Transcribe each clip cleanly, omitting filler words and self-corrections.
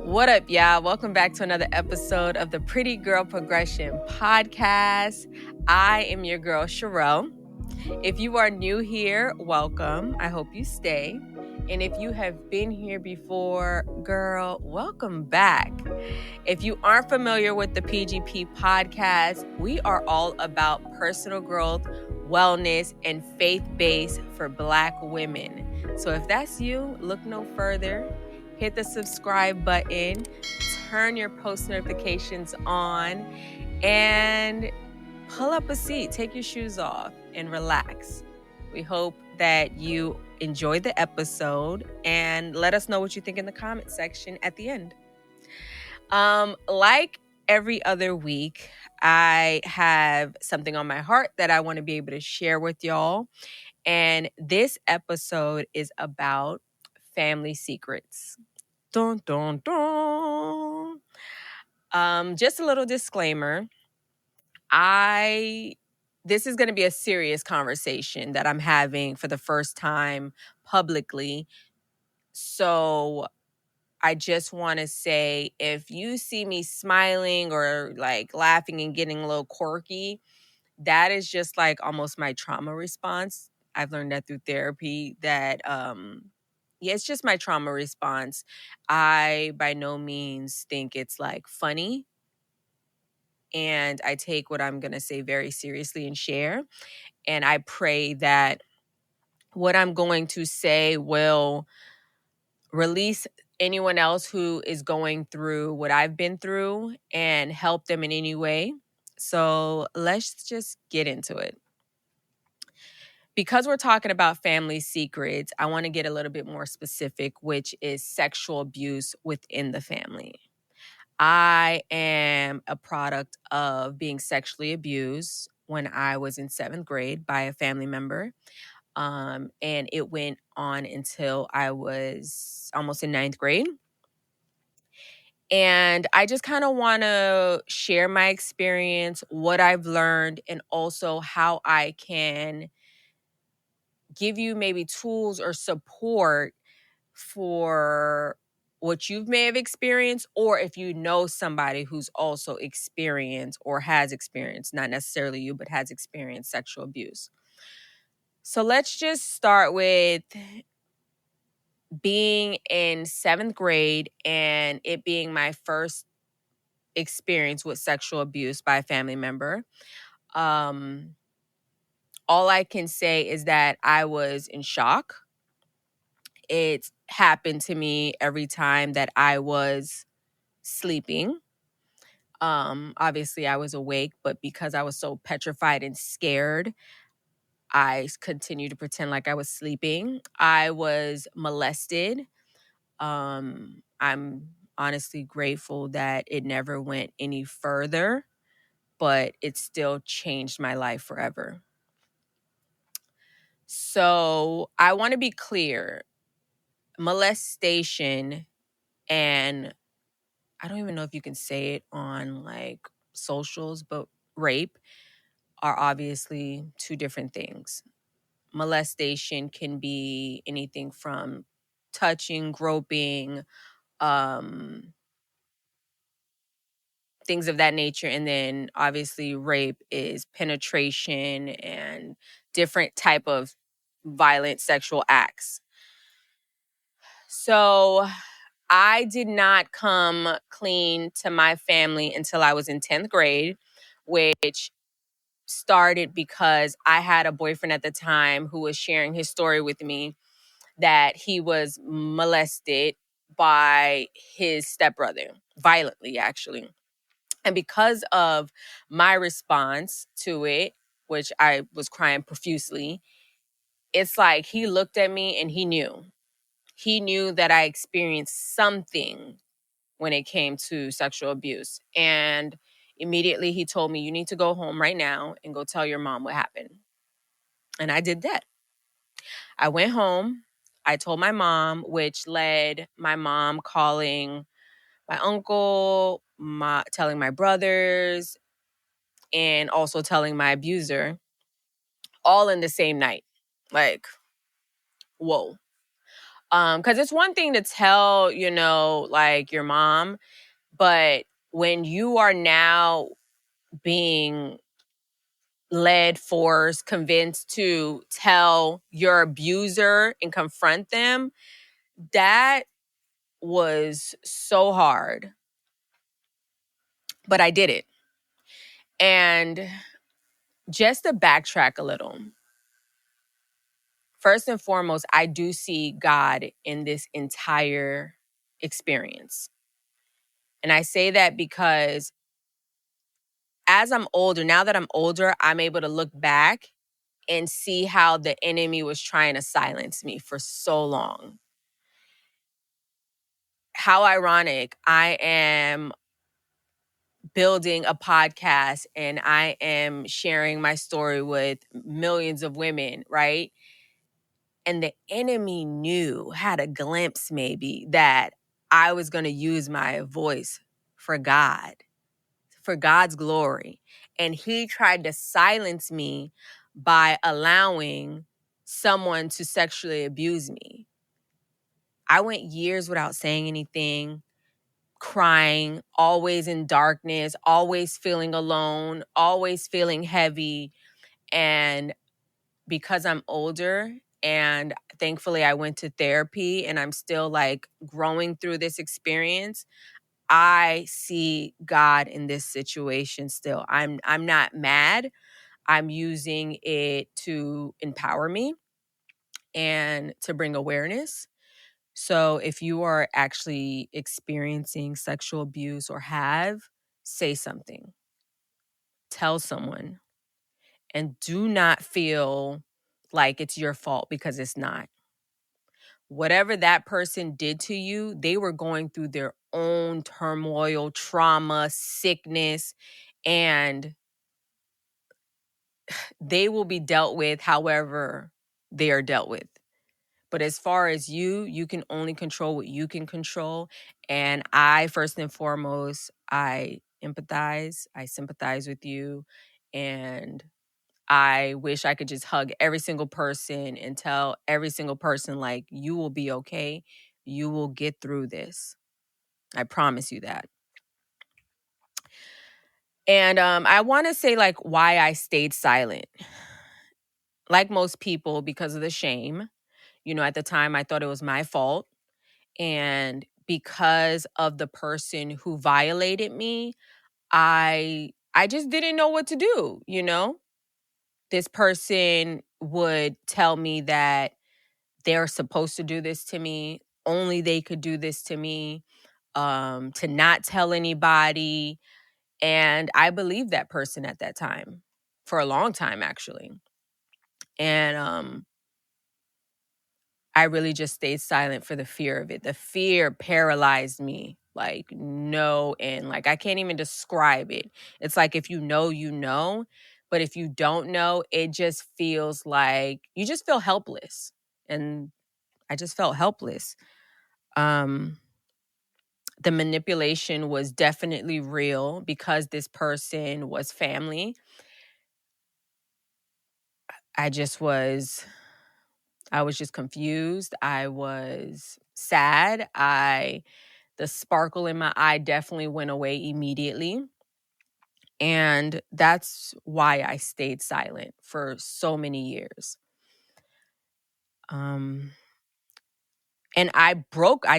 What up, y'all? Welcome back to another episode of the Pretty Girl Progression podcast. I am your girl, Sherelle. If you are new here, welcome. I hope you stay. And if you have been here before, girl, welcome back. If you aren't familiar with the PGP podcast, we are all about personal growth, wellness, and faith-based for Black women. So if that's you, look no further. Hit the subscribe button, turn your post notifications on, and pull up a seat, take your shoes off, and relax. We hope that you enjoyed the episode and let us know what you think in the comment section at the end. Like every other week, I have something on my heart that I want to be able to share with y'all. And this episode is about family secrets. Dun, dun, dun. Just a little disclaimer. This is going to be a serious conversation that I'm having for the first time publicly. So I just want to say, if you see me smiling or like laughing and getting a little quirky, that is just like almost my trauma response. I've learned that through therapy that, it's just my trauma response. I by no means think it's like funny. And I take what I'm going to say very seriously and share. And I pray that what I'm going to say will release anyone else who is going through what I've been through and help them in any way. So let's just get into it. Because we're talking about family secrets, I want to get a little bit more specific, which is sexual abuse within the family. I am a product of being sexually abused when I was in 7th grade by a family member. And it went on until I was almost in 9th grade. And I just kind of want to share my experience, what I've learned, and also how I can give you maybe tools or support for what you may have experienced, or if you know somebody who's also experienced or has experienced, not necessarily you, but has experienced sexual abuse. So let's just start with being in 7th grade and it being my first experience with sexual abuse by a family member. All I can say is that I was in shock. It happened to me every time that I was sleeping. Obviously I was awake, but because I was so petrified and scared, I continued to pretend like I was sleeping. I was molested. I'm honestly grateful that it never went any further, but it still changed my life forever. So I want to be clear. Molestation, and I don't even know if you can say it on like socials, but rape are obviously two different things. Molestation can be anything from touching, groping, things of that nature. And then obviously rape is penetration and different type of violent sexual acts. So I did not come clean to my family until I was in 10th grade, which started because I had a boyfriend at the time who was sharing his story with me that he was molested by his stepbrother, violently actually. And because of my response to it, which I was crying profusely, it's like he looked at me and he knew. He knew that I experienced something when it came to sexual abuse. And immediately he told me, you need to go home right now and go tell your mom what happened. And I did that. I went home. I told my mom, which led my mom calling my uncle, telling my brothers, and also telling my abuser, all in the same night. Like, whoa. Because it's one thing to tell, like your mom, but when you are now being led, forced, convinced to tell your abuser and confront them, that was so hard. But I did it. And just to backtrack a little, first and foremost, I do see God in this entire experience. And I say that because as I'm older, now that I'm older, I'm able to look back and see how the enemy was trying to silence me for so long. How ironic. I am building a podcast and I am sharing my story with millions of women, right? And the enemy had a glimpse maybe that I was going to use my voice for God, for God's glory. And he tried to silence me by allowing someone to sexually abuse me. I went years without saying anything, crying, always in darkness, always feeling alone, always feeling heavy. And because I'm older and thankfully I went to therapy and I'm still like growing through this experience, I see God in this situation still. I'm not mad. I'm using it to empower me and to bring awareness. So if you are actually experiencing sexual abuse or say something, tell someone, and do not feel like it's your fault because it's not. Whatever that person did to you, they were going through their own turmoil, trauma, sickness, and they will be dealt with however they are dealt with. But as far as you can only control what you can control. And I, first and foremost, I empathize, I sympathize with you. And I wish I could just hug every single person and tell every single person, like, you will be okay. You will get through this. I promise you that. And I want to say, like, why I stayed silent. Like most people, because of the shame. At the time, I thought it was my fault. And because of the person who violated me, I just didn't know what to do. This person would tell me that they're supposed to do this to me, only they could do this to me, to not tell anybody. And I believed that person at that time for a long time, actually. And I really just stayed silent for the fear of it. The fear paralyzed me, like no end. Like I can't even describe it. It's like if you know, you know. But if you don't know, it just feels like you just feel helpless. And I just felt helpless. The manipulation was definitely real because this person was family. I was just confused. I was sad. The sparkle in my eye definitely went away immediately. And that's why I stayed silent for so many years. And I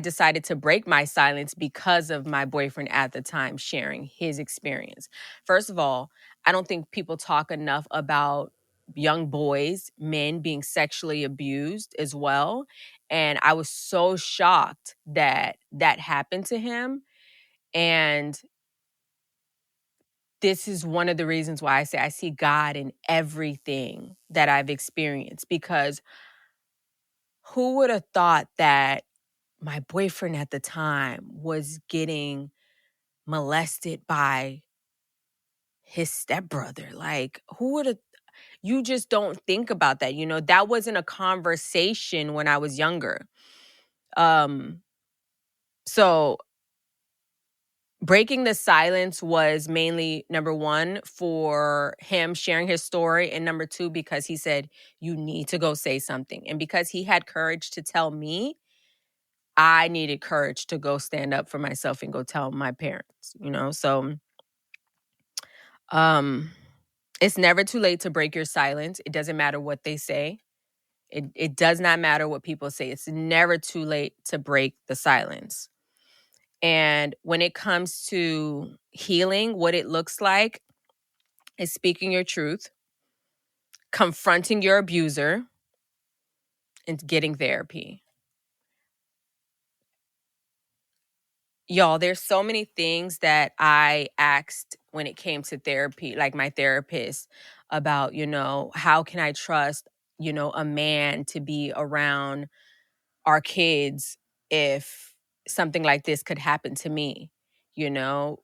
decided to break my silence because of my boyfriend at the time sharing his experience. First of all, I don't think people talk enough about young boys, men being sexually abused as well. And I was so shocked that that happened to him. And this is one of the reasons why I say I see God in everything that I've experienced, because who would have thought that my boyfriend at the time was getting molested by his stepbrother? Like, who would have? You just don't think about that. That wasn't a conversation when I was younger. So breaking the silence was mainly, number one, for him sharing his story, and number two, because he said, you need to go say something. And because he had courage to tell me, I needed courage to go stand up for myself and go tell my parents, you know? So, it's never too late to break your silence. It doesn't matter what they say. It does not matter what people say. It's never too late to break the silence. And when it comes to healing, what it looks like is speaking your truth, confronting your abuser, and getting therapy. Y'all, there's so many things that I asked when it came to therapy, like my therapist, about, how can I trust, a man to be around our kids if something like this could happen to me, you know?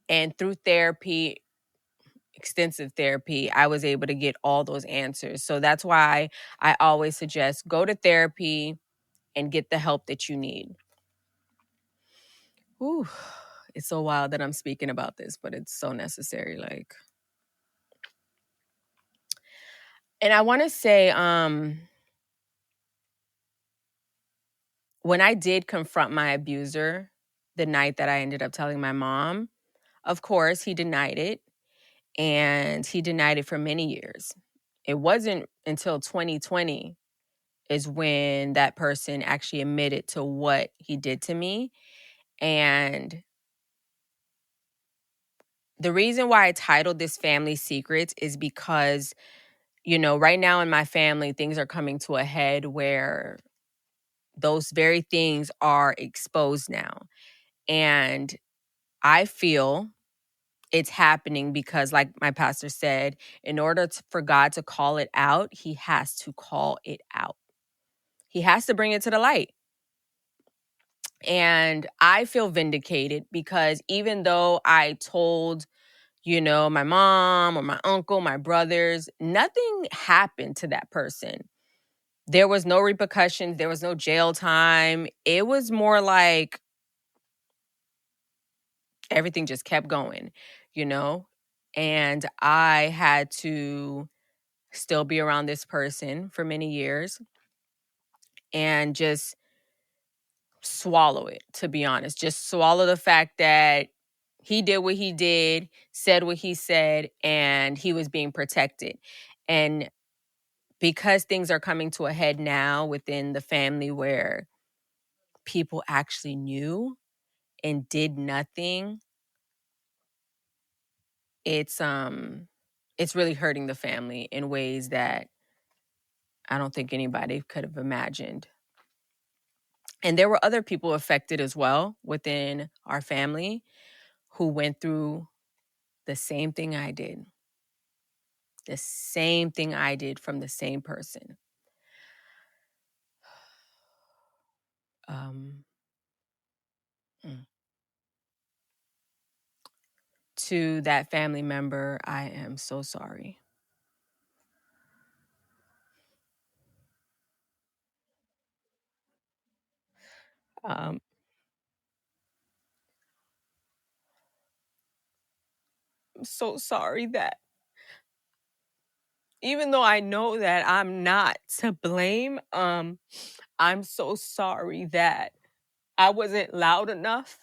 And through therapy, extensive therapy, I was able to get all those answers. So that's why I always suggest go to therapy and get the help that you need. Whew. It's so wild that I'm speaking about this, but it's so necessary. And I want to say, when I did confront my abuser the night that I ended up telling my mom, of course, he denied it. And he denied it for many years. It wasn't until 2020 is when that person actually admitted to what he did to me. And the reason why I titled this Family Secrets is because, right now in my family, things are coming to a head where those very things are exposed now. And I feel it's happening because, like my pastor said, in order for God to call it out, he has to call it out. He has to bring it to the light. And I feel vindicated because even though I told, my mom or my uncle, my brothers, nothing happened to that person. There was no repercussions. There was no jail time. It was more like everything just kept going, and I had to still be around this person for many years and just swallow it, to be honest. Just swallow the fact that he did what he did, said what he said, and he was being protected. And because things are coming to a head now within the family where people actually knew and did nothing, it's really hurting the family in ways that I don't think anybody could have imagined. And there were other people affected as well within our family who went through the same thing I did. The same thing I did from the same person. Um, mm. To that family member, I am so sorry. Um, I'm so sorry that even though I know that I'm not to blame, I'm so sorry that I wasn't loud enough.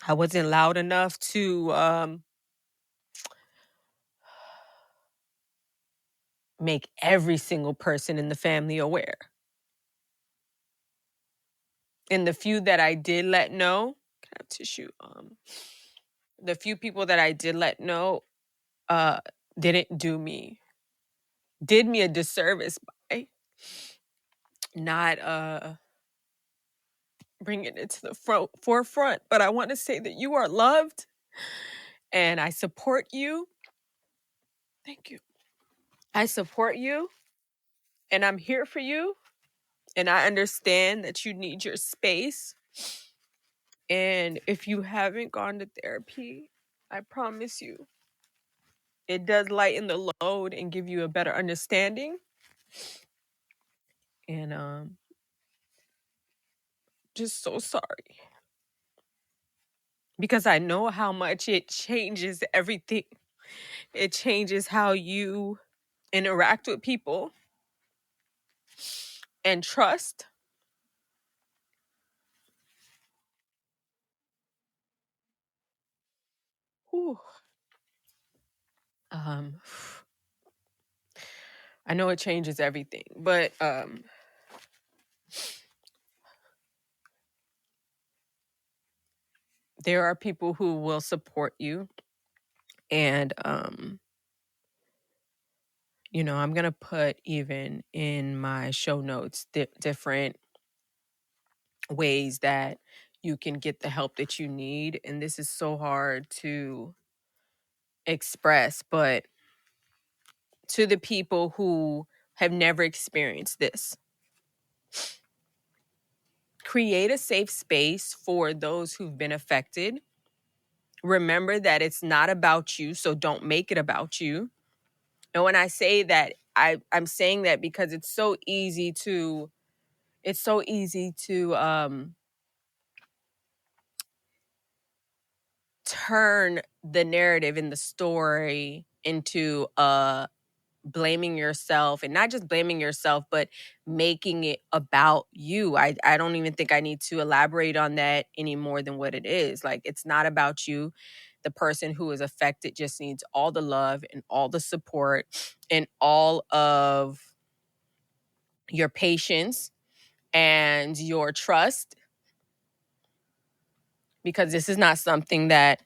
I wasn't loud enough to make every single person in the family aware. And the few that I did let know, can I have tissue? The few people that I did let know, uh, didn't did me a disservice by not bringing it to the forefront. But I want to say that you are loved and I support you. Thank you. I support you and I'm here for you. And I understand that you need your space. And if you haven't gone to therapy, I promise you, it does lighten the load and give you a better understanding. And just so sorry. Because I know how much it changes everything. It changes how you interact with people and trust. Whew. I know it changes everything, but there are people who will support you. And, I'm going to put even in my show notes different ways that you can get the help that you need. And this is so hard to express, but to the people who have never experienced this, create a safe space for those who've been affected. Remember that it's not about you, so don't make it about you. And when I say that, I'm saying that because it's so easy to turn the narrative in the story into blaming yourself, and not just blaming yourself, but making it about you. I don't even think I need to elaborate on that any more than what it is. Like, it's not about you. The person who is affected just needs all the love and all the support and all of your patience and your trust, because this is not something that,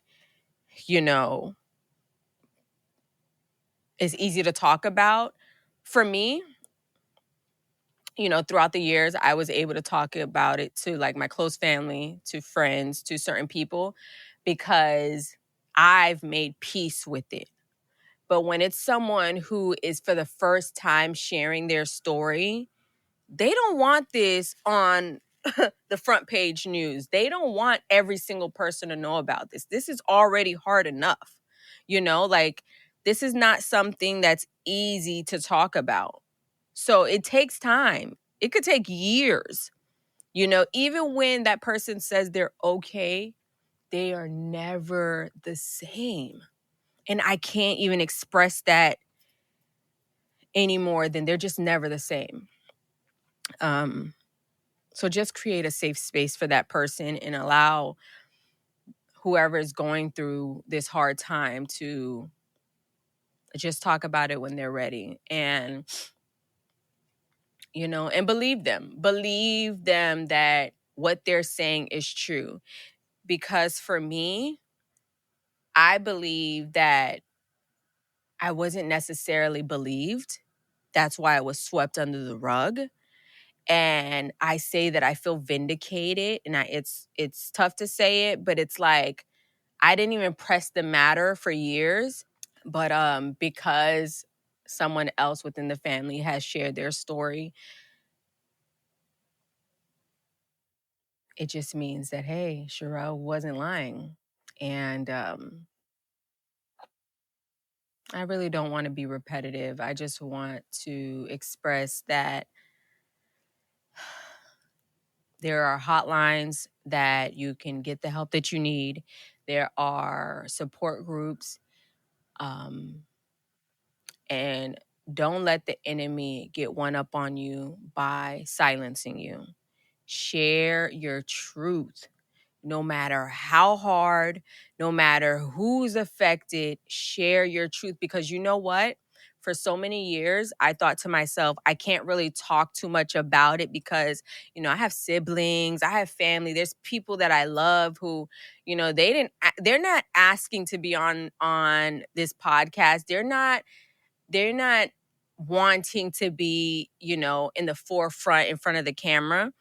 is easy to talk about. For me, throughout the years, I was able to talk about it to like my close family, to friends, to certain people, because I've made peace with it. But when it's someone who is for the first time sharing their story, they don't want this on the front page news. They don't want every single person to know about this. This is already hard enough. Like, this is not something that's easy to talk about. So it takes time. It could take years. Even when that person says they're okay, they are never the same. And I can't even express that any more than they're just never the same. So just create a safe space for that person and allow whoever is going through this hard time to just talk about it when they're ready. And, and believe them. Believe them that what they're saying is true. Because for me, I believe that I wasn't necessarily believed. That's why I was swept under the rug. And I say that I feel vindicated, and it's tough to say it, but it's like I didn't even press the matter for years, but because someone else within the family has shared their story, it just means that, hey, Sherelle wasn't lying. And I really don't want to be repetitive. I just want to express that there are hotlines that you can get the help that you need. There are support groups. And don't let the enemy get one up on you by silencing you. Share your truth. No matter how hard, no matter who's affected, share your truth. Because you know what? For so many years, I thought to myself, I can't really talk too much about it because, I have siblings, I have family. There's people that I love who, they're not asking to be on this podcast. They're not wanting to be, in the forefront in front of the camera.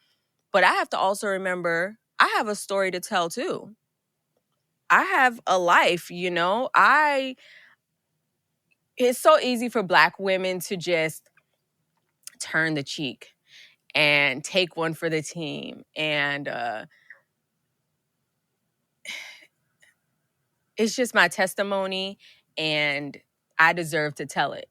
But I have to also remember I have a story to tell too. I have a life, it's so easy for Black women to just turn the cheek and take one for the team. And it's just my testimony, and I deserve to tell it.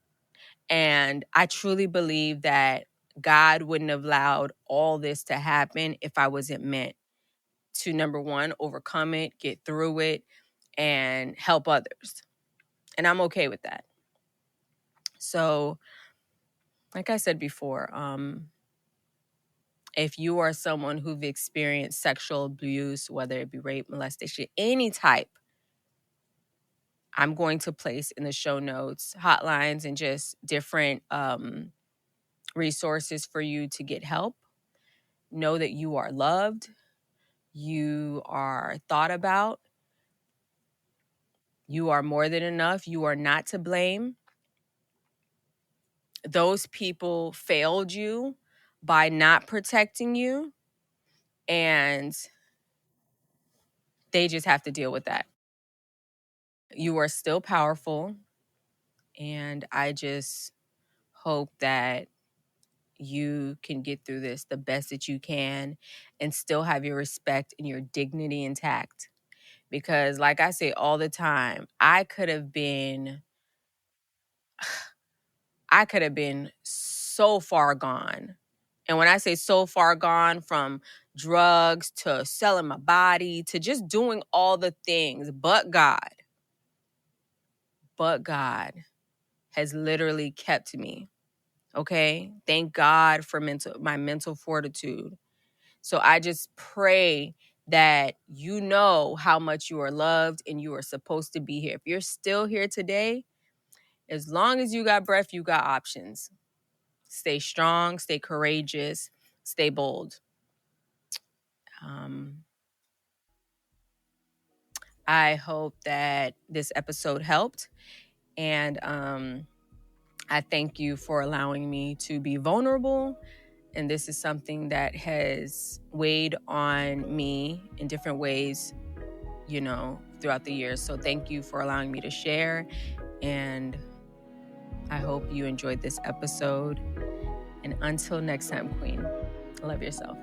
And I truly believe that God wouldn't have allowed all this to happen if I wasn't meant to, number one, overcome it, get through it, and help others. And I'm okay with that. So, like I said before, if you are someone who've experienced sexual abuse, whether it be rape, molestation, any type, I'm going to place in the show notes hotlines and just different resources for you to get help. Know that you are loved. You are thought about. You are more than enough. You are not to blame. Those people failed you by not protecting you, and they just have to deal with that. You are still powerful, and I just hope that you can get through this the best that you can and still have your respect and your dignity intact. Because like I say all the time, I could have been so far gone. And when I say so far gone, from drugs to selling my body to just doing all the things, but God has literally kept me. Okay? Thank God for my mental fortitude. So I just pray that you know how much you are loved and you are supposed to be here. If you're still here today, as long as you got breath, you got options. Stay strong, stay courageous, stay bold. I hope that this episode helped. And I thank you for allowing me to be vulnerable. And this is something that has weighed on me in different ways, throughout the years. So thank you for allowing me to share. And I hope you enjoyed this episode. And until next time, Queen, love yourself.